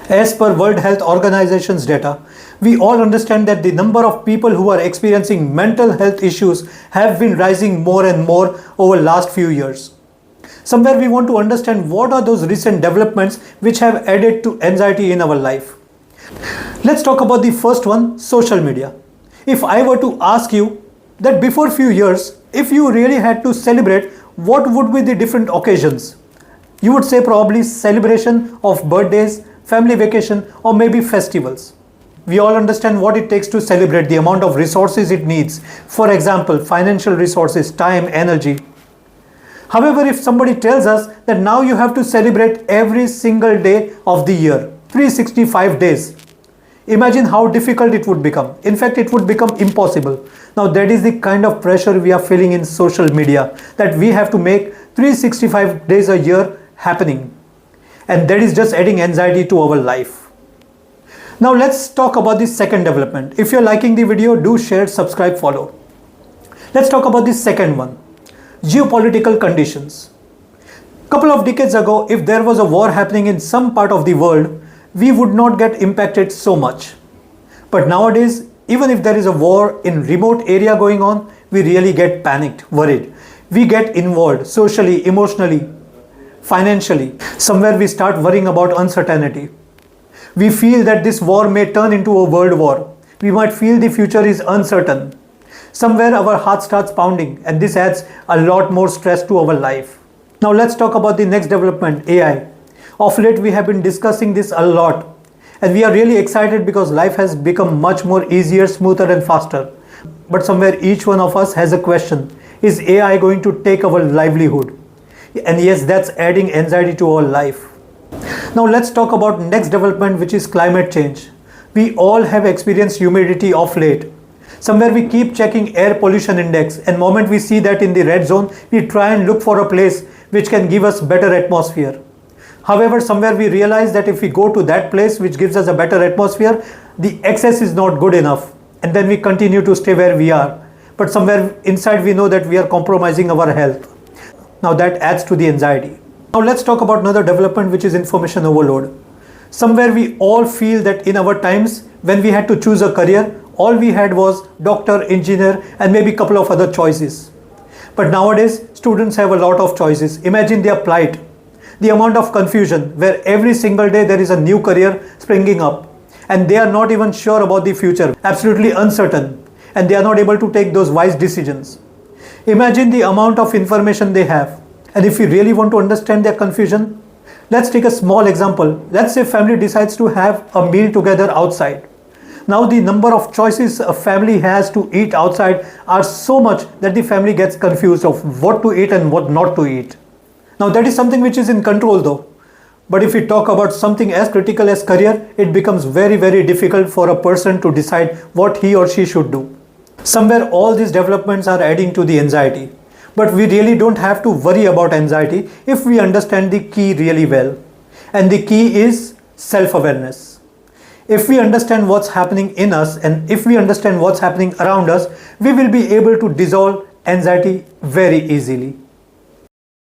As per World Health Organization's data, we all understand that the number of people who are experiencing mental health issues have been rising more and more over last few years. Somewhere we want to understand what are those recent developments which have added to anxiety in our life. Let's talk about the first one, social media. If I were to ask you that before few years, if you really had to celebrate, what would be the different occasions? You would say probably celebration of birthdays, family vacation, or maybe festivals. We all understand what it takes to celebrate, the amount of resources it needs. For example, financial resources, time, energy. However, if somebody tells us that now you have to celebrate every single day of the year, 365 days, imagine how difficult it would become. In fact, it would become impossible. Now that is the kind of pressure we are feeling in social media, that we have to make 365 days a year happening. And that is just adding anxiety to our life. Now let's talk about the second development. If you're liking the video, do share, subscribe, follow. Let's talk about the second one, geopolitical conditions. Couple of decades ago, if there was a war happening in some part of the world, we would not get impacted so much. But nowadays, even if there is a war in remote area going on, we really get panicked, worried. We get involved socially, emotionally, financially. Somewhere we start worrying about uncertainty. We feel that this war may turn into a world war. We might feel the future is uncertain. Somewhere our heart starts pounding, and this adds a lot more stress to our life. Now let's talk about the next development, AI. Of late we have been discussing this a lot, and we are really excited because life has become much more easier, smoother and faster. But somewhere each one of us has a question. Is AI going to take our livelihood? And yes, that's adding anxiety to our life. Now let's talk about next development, which is climate change. We all have experienced humidity of late. Somewhere we keep checking air pollution index, and moment we see that in the red zone, we try and look for a place which can give us better atmosphere. However, somewhere we realize that if we go to that place which gives us a better atmosphere, the excess is not good enough, and then we continue to stay where we are. But somewhere inside we know that we are compromising our health. Now that adds to the anxiety. Now let's talk about another development, which is information overload. Somewhere we all feel that in our times when we had to choose a career, all we had was doctor, engineer, and maybe a couple of other choices. But nowadays students have a lot of choices. Imagine their plight, the amount of confusion where every single day there is a new career springing up, and they are not even sure about the future, absolutely uncertain, and they are not able to take those wise decisions. Imagine the amount of information they have. And if we really want to understand their confusion, let's take a small example. Let's say family decides to have a meal together outside. Now the number of choices a family has to eat outside are so much that the family gets confused of what to eat and what not to eat. Now that is something which is in control though. But if we talk about something as critical as career, it becomes very, very difficult for a person to decide what he or she should do. Somewhere all these developments are adding to the anxiety. But we really don't have to worry about anxiety if we understand the key really well. And the key is self-awareness. If we understand what's happening in us, and if we understand what's happening around us, we will be able to dissolve anxiety very easily.